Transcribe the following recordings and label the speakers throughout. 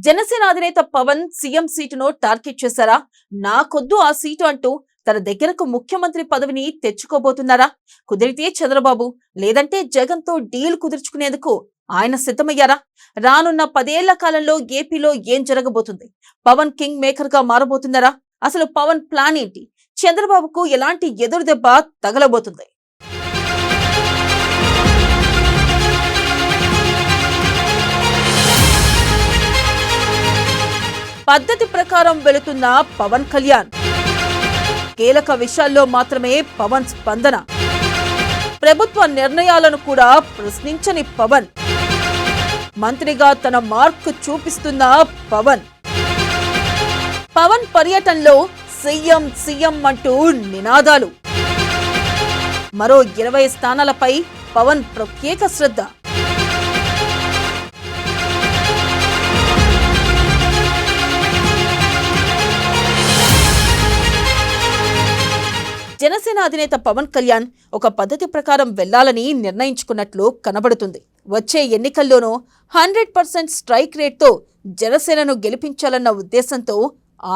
Speaker 1: జనసేన అధినేత పవన్ సీఎం సీటును టార్గెట్ చేశారా? నాకొద్దు ఆ సీటు అంటూ తన దగ్గరకు ముఖ్యమంత్రి పదవిని తెచ్చుకోబోతున్నారా? కుదిరితే చంద్రబాబు లేదంటే జగన్ తో డీల్ కుదుర్చుకునేందుకు ఆయన సిద్ధమయ్యారా? రానున్న 10 ఏళ్ల కాలంలో ఏపీలో ఏం జరగబోతుంది? పవన్ కింగ్ మేకర్ గా మారబోతున్నారా? అసలు పవన్ ప్లాన్ ఏంటి? చంద్రబాబుకు ఎలాంటి ఎదురు దెబ్బ తగలబోతుంది? పద్ధతి ప్రకారం వెళుతున్న పవన్ కళ్యాణ్, కీలక విషయాల్లో మాత్రమే పవన్ స్పందన, ప్రభుత్వ నిర్ణయాలను కూడా ప్రశ్నించని పవన్, మంత్రిగా తన మార్క్ చూపిస్తున్న పవన్, పవన్ పర్యటనలో సీఎం సీఎం అంటూ నినాదాలు, మరో 20 స్థానాలపై పవన్ ప్రత్యేక శ్రద్ధ. జనసేన అధినేత పవన్ కళ్యాణ్ ఒక పద్ధతి ప్రకారం వెళ్లాలని నిర్ణయించుకున్నట్లు కనబడుతుంది. వచ్చే ఎన్నికల్లోనూ 100% స్ట్రైక్ రేట్తో జనసేనను గెలిపించాలన్న ఉద్దేశంతో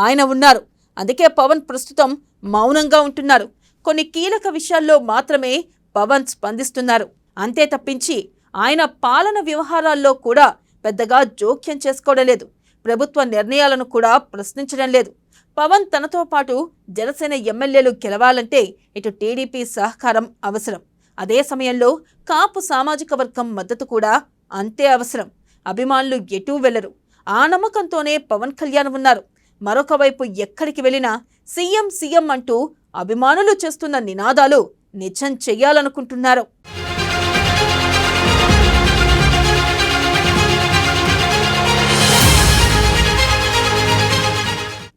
Speaker 1: ఆయన ఉన్నారు. అందుకే పవన్ ప్రస్తుతం మౌనంగా ఉంటున్నారు. కొన్ని కీలక విషయాల్లో మాత్రమే పవన్ స్పందిస్తున్నారు. అంతే తప్పించి ఆయన పాలన వ్యవహారాల్లో కూడా పెద్దగా జోక్యం చేసుకోవడం లేదు. ప్రభుత్వ నిర్ణయాలను కూడా ప్రశ్నించడం లేదు. పవన్ తనతో పాటు జనసేన ఎమ్మెల్యేలు గెలవాలంటే ఇటు టీడీపీ సహకారం అవసరం. అదే సమయంలో కాపు సామాజిక వర్గం మద్దతు కూడా అంతే అవసరం. అభిమానులు ఎటూ వెళ్లరు. ఆ నమ్మకంతోనే పవన్ కళ్యాణ్ ఉన్నారు. మరొక వైపు ఎక్కడికి వెళ్ళినా సీఎం సీఎం అంటూ అభిమానులు చేస్తున్న నినాదాలు నిజం చెయ్యాలనుకుంటున్నారు.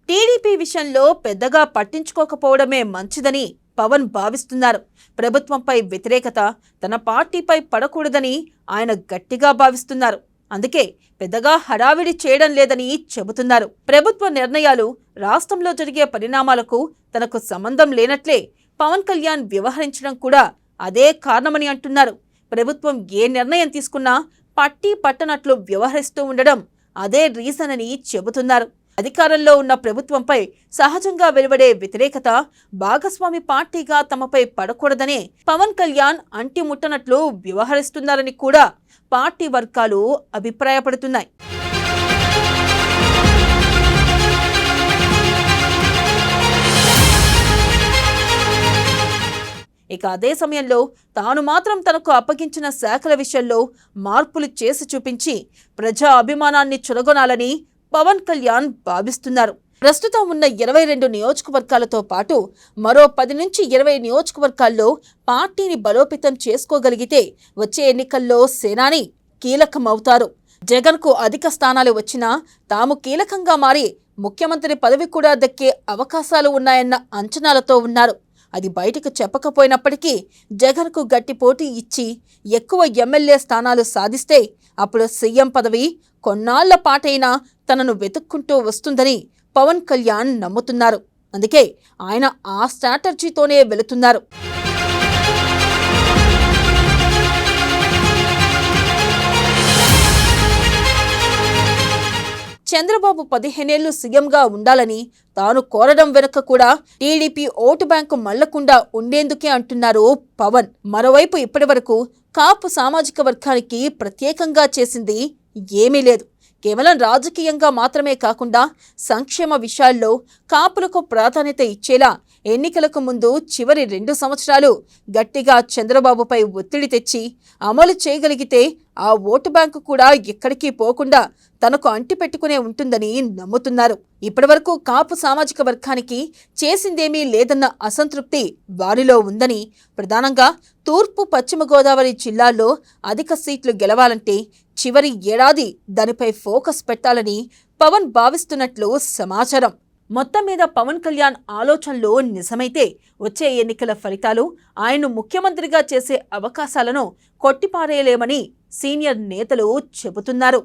Speaker 1: టీడీపీ విషయంలో పెద్దగా పట్టించుకోకపోవడమే మంచిదని పవన్ భావిస్తున్నారు. ప్రభుత్వంపై వ్యతిరేకత తన పార్టీపై పడకూడదని ఆయన గట్టిగా భావిస్తున్నారు. అందుకే పెద్దగా హడావిడి చేయడం లేదని చెబుతున్నారు. ప్రభుత్వ నిర్ణయాలు, రాష్ట్రంలో జరిగే పరిణామాలకు తనకు సంబంధం లేనట్లే పవన్ కళ్యాణ్ వ్యవహరించడం కూడా అదే కారణమని అంటున్నారు. ప్రభుత్వం ఏ నిర్ణయం తీసుకున్నా పట్టి పట్టనట్లు వ్యవహరిస్తూ ఉండడం అదే రీజన్ అని చెబుతున్నారు. అధికారంలో ఉన్న ప్రభుత్వంపై సహజంగా వెలువడే వ్యతిరేకత భాగస్వామి పార్టీగా తమపై పడకూడదనే పవన్ కళ్యాణ్ అంటిముట్టనట్లు వ్యవహరిస్తున్నారని కూడా పార్టీ వర్గాలు అభిప్రాయపడుతున్నాయి. ఇక అదే సమయంలో తాను మాత్రం తనకు అప్పగించిన శాఖల విషయంలో మార్పులు చేసి చూపించి ప్రజా అభిమానాన్ని చురగొనాలని పవన్ కళ్యాణ్ భావిస్తున్నారు. ప్రస్తుతం ఉన్న 22 నియోజకవర్గాలతో పాటు మరో 10 నుంచి 20 నియోజకవర్గాల్లో పార్టీని బలోపేతం చేసుకోగలిగితే వచ్చే ఎన్నికల్లో సేనాని కీలకమవుతారు. జగన్కు అధిక స్థానాలు వచ్చినా తాము కీలకంగా మారి ముఖ్యమంత్రి పదవి కూడా దక్కే అవకాశాలు ఉన్నాయన్న అంచనాలతో ఉన్నారు. అది బయటకు చెప్పకపోయినప్పటికీ జగన్కు గట్టి పోటీ ఇచ్చి ఎక్కువ ఎమ్మెల్యే స్థానాలు సాధిస్తే అప్పుడు సీఎం పదవి కొన్నాళ్ల పాటైనా తనను వెతుక్కుంటూ వస్తుందని పవన్ కళ్యాణ్ నమ్ముతున్నారు. అందుకే ఆయన ఆ స్ట్రాటజీతోనే వెళుతున్నారు. చంద్రబాబు 15 ఏళ్లు సీఎంగా ఉండాలని తాను కోరడం వెనుక కూడా టీడీపీ ఓటు బ్యాంకు మళ్లకుండా ఉండేందుకే అంటున్నారు పవన్. మరోవైపు ఇప్పటివరకు కాపు సామాజిక వర్గానికి ప్రత్యేకంగా చేసింది ఏమీ లేదు. కేవలం రాజకీయంగా మాత్రమే కాకుండా సంక్షేమ విషయాల్లో కాపులకు ప్రాధాన్యత ఇచ్చేలా ఎన్నికలకు ముందు చివరి 2 సంవత్సరాలు గట్టిగా చంద్రబాబుపై ఒత్తిడి తెచ్చి అమలు చేయగలిగితే ఆ ఓటు బ్యాంకు కూడా ఎక్కడికి పోకుండా తనకు అంటిపెట్టుకునే ఉంటుందని నమ్ముతున్నారు. ఇప్పటివరకు కాపు సామాజిక వర్గానికి చేసిందేమీ లేదన్న అసంతృప్తి వారిలో ఉందని, ప్రధానంగా తూర్పు పశ్చిమ గోదావరి జిల్లాల్లో అధిక సీట్లు గెలవాలంటే చివరి ఏడాది దానిపై ఫోకస్ పెట్టాలని పవన్ భావిస్తున్నట్లు సమాచారం. మొత్తం మీద పవన్ కళ్యాణ్ ఆలోచనలు నిజమైతే వచ్చే ఎన్నికల ఫలితాలు ఆయన్ను ముఖ్యమంత్రిగా చేసే అవకాశాలను కొట్టిపారేయలేమని సీనియర్ నేతలు చెబుతున్నారు.